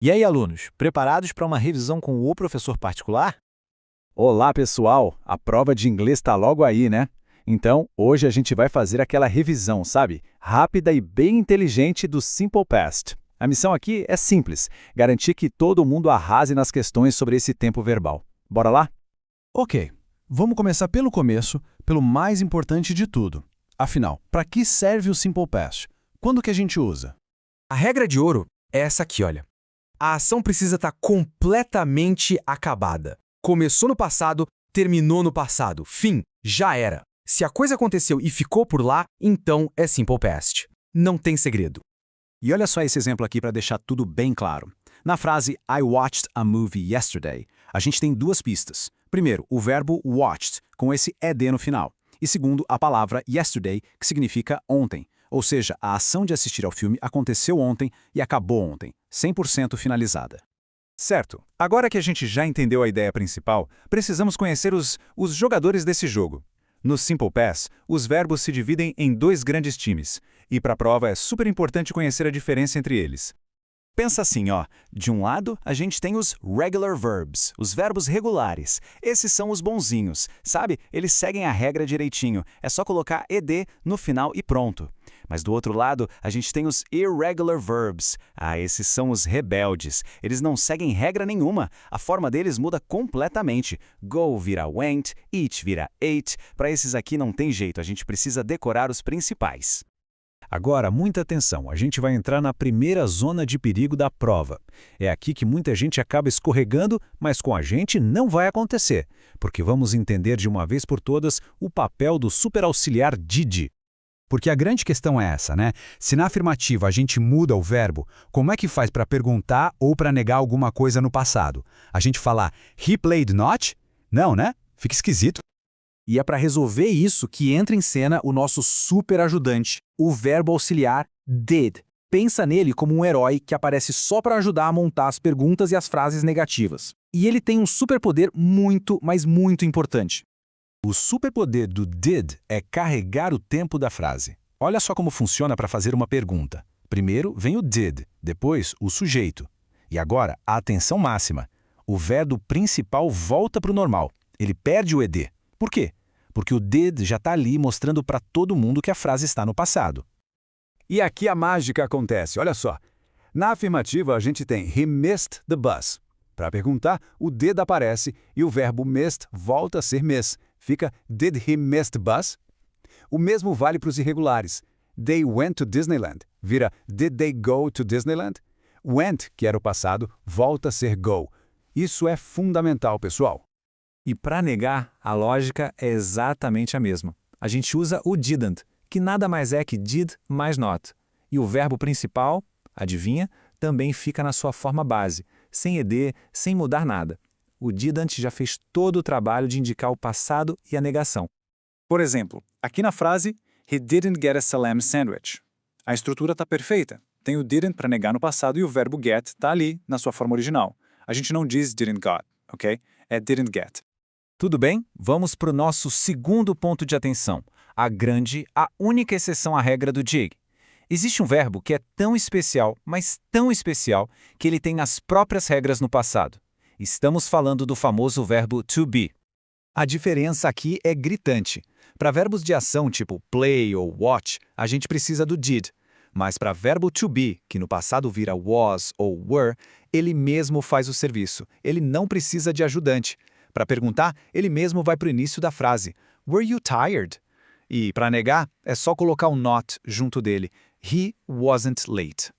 E aí, alunos, preparados para uma revisão com o professor particular? Olá, pessoal! A prova de inglês está logo aí, né? Então, hoje a gente vai fazer aquela revisão, sabe? Rápida e bem inteligente do Simple Past. A missão aqui é simples: garantir que todo mundo arrase nas questões sobre esse tempo verbal. Bora lá? Ok, vamos começar pelo começo, pelo mais importante de tudo. Afinal, para que serve o Simple Past? Quando que a gente usa? A regra de ouro é essa aqui, olha. A ação precisa estar completamente acabada. Começou no passado, terminou no passado. Fim, já era. Se a coisa aconteceu e ficou por lá, então é Simple Past. Não tem segredo. E olha só esse exemplo aqui para deixar tudo bem claro. Na frase I watched a movie yesterday, a gente tem duas pistas. Primeiro, o verbo watched, com esse ed no final. E segundo, a palavra yesterday, que significa ontem. Ou seja, a ação de assistir ao filme aconteceu ontem e acabou ontem, 100% finalizada. Certo. Agora que a gente já entendeu a ideia principal, precisamos conhecer os jogadores desse jogo. No Simple Past, os verbos se dividem em dois grandes times, e para a prova é super importante conhecer a diferença entre eles. Pensa assim, ó, de um lado a gente tem os regular verbs, os verbos regulares. Esses são os bonzinhos, sabe? Eles seguem a regra direitinho, é só colocar ed no final e pronto. Mas do outro lado, a gente tem os irregular verbs. Esses são os rebeldes. Eles não seguem regra nenhuma. A forma deles muda completamente. Go vira went, eat vira ate. Para esses aqui não tem jeito, a gente precisa decorar os principais. Agora, muita atenção, a gente vai entrar na primeira zona de perigo da prova. É aqui que muita gente acaba escorregando, mas com a gente não vai acontecer, porque vamos entender de uma vez por todas o papel do superauxiliar did. Porque a grande questão é essa, né? Se na afirmativa a gente muda o verbo, como é que faz para perguntar ou para negar alguma coisa no passado? A gente fala he played not? Não, né? Fica esquisito. E é para resolver isso que entra em cena o nosso super ajudante, o verbo auxiliar did. Pensa nele como um herói que aparece só para ajudar a montar as perguntas e as frases negativas. E ele tem um superpoder muito, mas muito importante. O superpoder do did é carregar o tempo da frase. Olha só como funciona para fazer uma pergunta. Primeiro vem o did, depois o sujeito. E agora, a atenção máxima. O verbo principal volta para o normal. Ele perde o ed. Por quê? Porque o did já está ali mostrando para todo mundo que a frase está no passado. E aqui a mágica acontece, olha só. Na afirmativa, a gente tem he missed the bus. Para perguntar, o did aparece e o verbo missed volta a ser miss. Fica did he miss the bus? O mesmo vale para os irregulares. They went to Disneyland. Vira did they go to Disneyland? Went, que era o passado, volta a ser go. Isso é fundamental, pessoal. E para negar, a lógica é exatamente a mesma. A gente usa o didn't, que nada mais é que did mais not. E o verbo principal, adivinha, também fica na sua forma base, sem ed, sem mudar nada. O didn't já fez todo o trabalho de indicar o passado e a negação. Por exemplo, aqui na frase, he didn't get a salami sandwich. A estrutura está perfeita. Tem o didn't para negar no passado e o verbo get está ali, na sua forma original. A gente não diz didn't got, ok? É didn't get. Tudo bem? Vamos para o nosso segundo ponto de atenção, a única exceção à regra do dig. Existe um verbo que é tão especial, mas tão especial, que ele tem as próprias regras no passado. Estamos falando do famoso verbo to be. A diferença aqui é gritante. Para verbos de ação tipo play ou watch, a gente precisa do did. Mas para verbo to be, que no passado vira was ou were, ele mesmo faz o serviço. Ele não precisa de ajudante. Para perguntar, ele mesmo vai para o início da frase. Were you tired? E para negar, é só colocar um not junto dele. He wasn't late.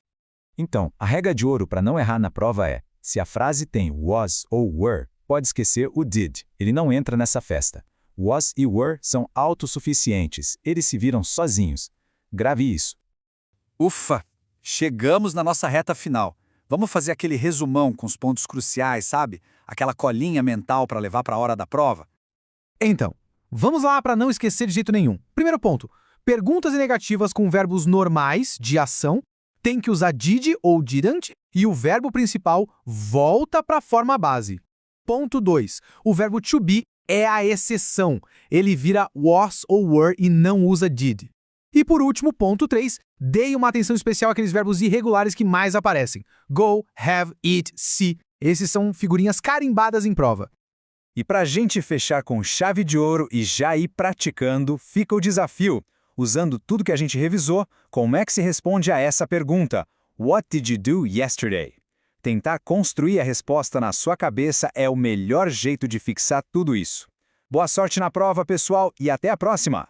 Então, a regra de ouro para não errar na prova é: se a frase tem was ou were, pode esquecer o did. Ele não entra nessa festa. Was e were são autossuficientes. Eles se viram sozinhos. Grave isso. Ufa! Chegamos na nossa reta final. Vamos fazer aquele resumão com os pontos cruciais, sabe? Aquela colinha mental para levar para a hora da prova? Então, vamos lá para não esquecer de jeito nenhum. Primeiro ponto, perguntas e negativas com verbos normais, de ação, tem que usar did ou didn't e o verbo principal volta para a forma base. Ponto 2, o verbo to be é a exceção. Ele vira was ou were e não usa did. E por último, ponto 3, dê uma atenção especial àqueles verbos irregulares que mais aparecem. Go, have, eat, see. Esses são figurinhas carimbadas em prova. E para a gente fechar com chave de ouro e já ir praticando, fica o desafio. Usando tudo que a gente revisou, como é que se responde a essa pergunta? What did you do yesterday? Tentar construir a resposta na sua cabeça é o melhor jeito de fixar tudo isso. Boa sorte na prova, pessoal, e até a próxima!